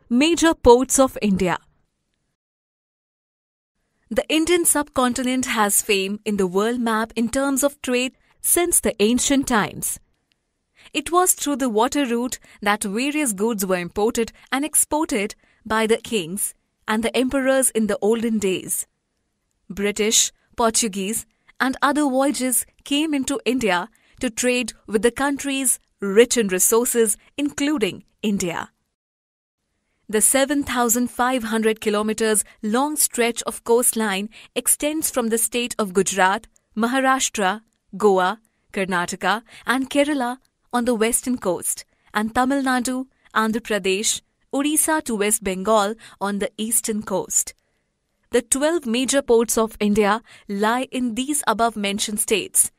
Major ports of India. The Indian subcontinent has fame in the world map in terms of trade since the ancient times. It was through the water route that various goods were imported and exported by the kings and the emperors in the olden days. British, Portuguese, and other voyages came into India to trade with the countries rich in resources, including India. The 7,500 kilometers long stretch of coastline extends from the state of Gujarat, Maharashtra, Goa, Karnataka, and Kerala on the western coast, and Tamil Nadu, Andhra Pradesh, Odisha to West Bengal on the eastern coast. The 12 major ports of India lie in these above-mentioned states,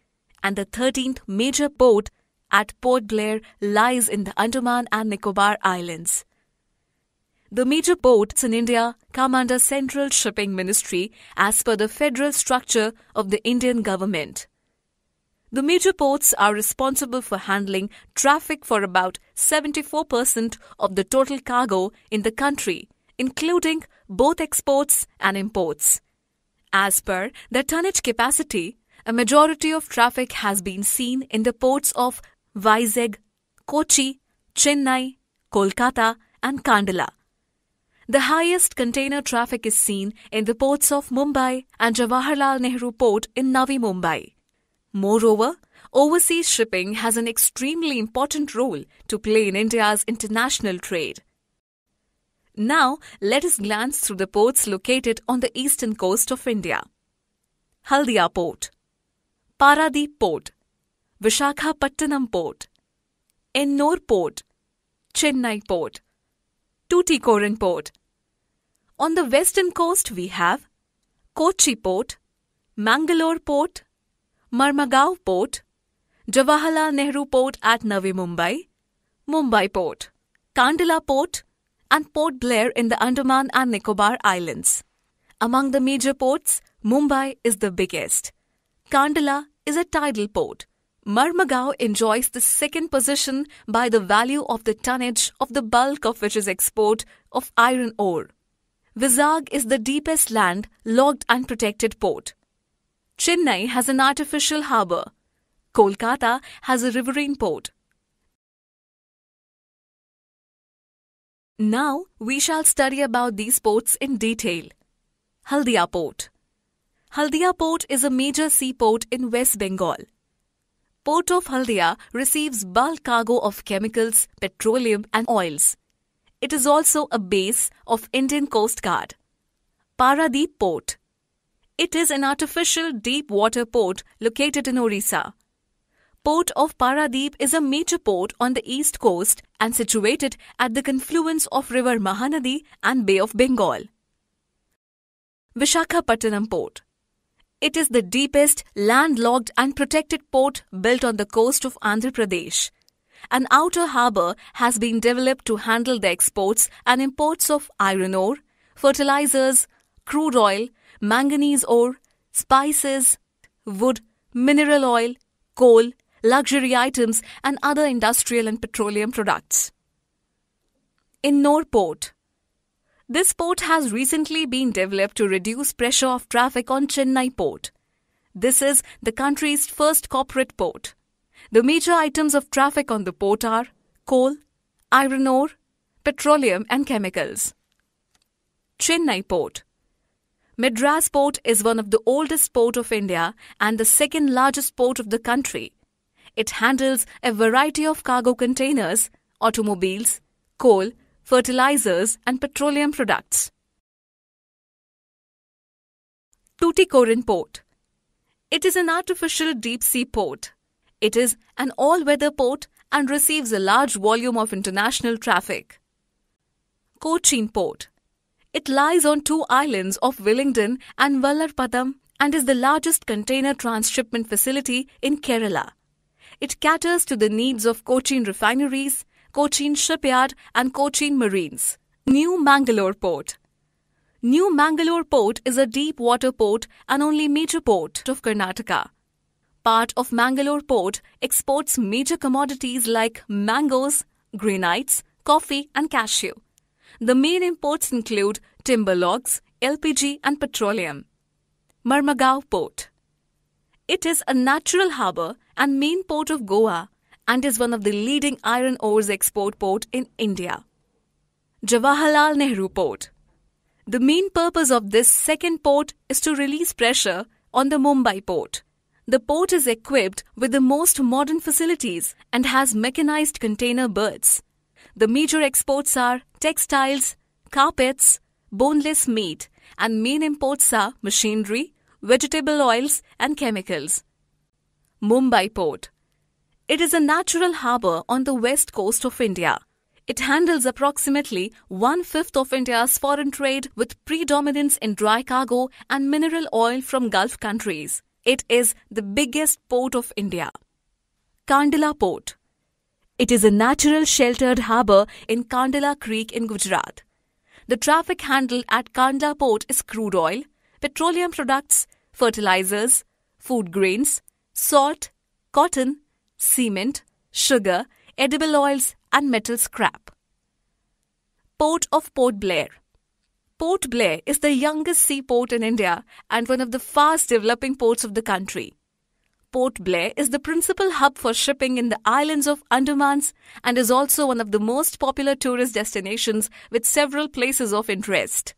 and the 13th major port at Port Blair lies in the Andaman and Nicobar Islands. The major ports in India come under Central Shipping Ministry as per the federal structure of the Indian government. The major ports are responsible for handling traffic for about 74% of the total cargo in the country, including both exports and imports. As per their tonnage capacity, a majority of traffic has been seen in the ports of Vizag, Kochi, Chennai, Kolkata, and Kandala. The highest container traffic is seen in the ports of Mumbai and Jawaharlal Nehru Port in Navi Mumbai. Moreover, overseas shipping has an extremely important role to play in India's international trade. Now, let us glance through the ports located on the eastern coast of India. Haldia Port, Paradip Port, Vishakhapatnam Port, Ennore Port, Chennai Port, Tuticorin Port. On the western coast we have Kochi Port, Mangalore Port, Marmagao Port, Jawaharlal Nehru Port at Navi Mumbai, Mumbai Port, Kandala Port, and Port Blair in the Andaman and Nicobar Islands. Among the major ports, Mumbai is the biggest. Kandala is a tidal port. Marmagao enjoys the second position by the value of the tonnage of the bulk of which is export of iron ore. Vizag is the deepest land logged and protected port. Chennai has an artificial harbour. Kolkata has a riverine port. Now we shall study about these ports in detail. Haldia Port. Haldia Port is a major seaport in West Bengal. Port of Haldia receives bulk cargo of chemicals, petroleum and oils. It is also a base of Indian Coast Guard. Paradip Port. It is an artificial deep water port located in Odisha. Port of Paradip is a major port on the east coast and situated at the confluence of river Mahanadi and Bay of Bengal. Vishakhapatnam Port. It is the deepest landlocked and protected port built on the coast of Andhra Pradesh. An outer harbour has been developed to handle the exports and imports of iron ore, fertilizers, crude oil, manganese ore, spices, wood, mineral oil, coal, luxury items and other industrial and petroleum products. Ennore Port. This port has recently been developed to reduce pressure of traffic on Chennai Port. This is the country's first corporate port. The major items of traffic on the port are coal, iron ore, petroleum and chemicals. Chennai Port. Madras Port is one of the oldest ports of India and the second largest port of the country. It handles a variety of cargo containers, automobiles, coal, fertilizers and petroleum products. Tuticorin Port. It is an artificial deep-sea port. It is an all-weather port and receives a large volume of international traffic. Cochin Port. It lies on two islands of Willingdon and Vallarpadam and is the largest container transshipment facility in Kerala. It caters to the needs of Cochin refineries, Cochin Shipyard and Cochin Marines. New Mangalore Port. New Mangalore Port is a deep water port and only major port of Karnataka. Part of Mangalore Port exports major commodities like mangoes, granites, coffee and cashew. The main imports include timber logs, LPG and petroleum. Marmagao Port. It is a natural harbour and main port of Goa and is one of the leading iron ores export port in India. Jawaharlal Nehru Port. The main purpose of this second port is to release pressure on the Mumbai port. The port is equipped with the most modern facilities and has mechanized container berths. The major exports are textiles, carpets, boneless meat, and main imports are machinery, vegetable oils, and chemicals. Mumbai Port. It is a natural harbour on the west coast of India. It handles approximately 1/5 of India's foreign trade with predominance in dry cargo and mineral oil from Gulf countries. It is the biggest port of India. Kandla Port. It is a natural sheltered harbour in Kandla Creek in Gujarat. The traffic handled at Kandla Port is crude oil, petroleum products, fertilizers, food grains, salt, cotton, cement, sugar, edible oils and metal scrap. Port of Port Blair. Port Blair is the youngest seaport in India and one of the fast developing ports of the country. Port Blair is the principal hub for shipping in the islands of Andamans and is also one of the most popular tourist destinations with several places of interest.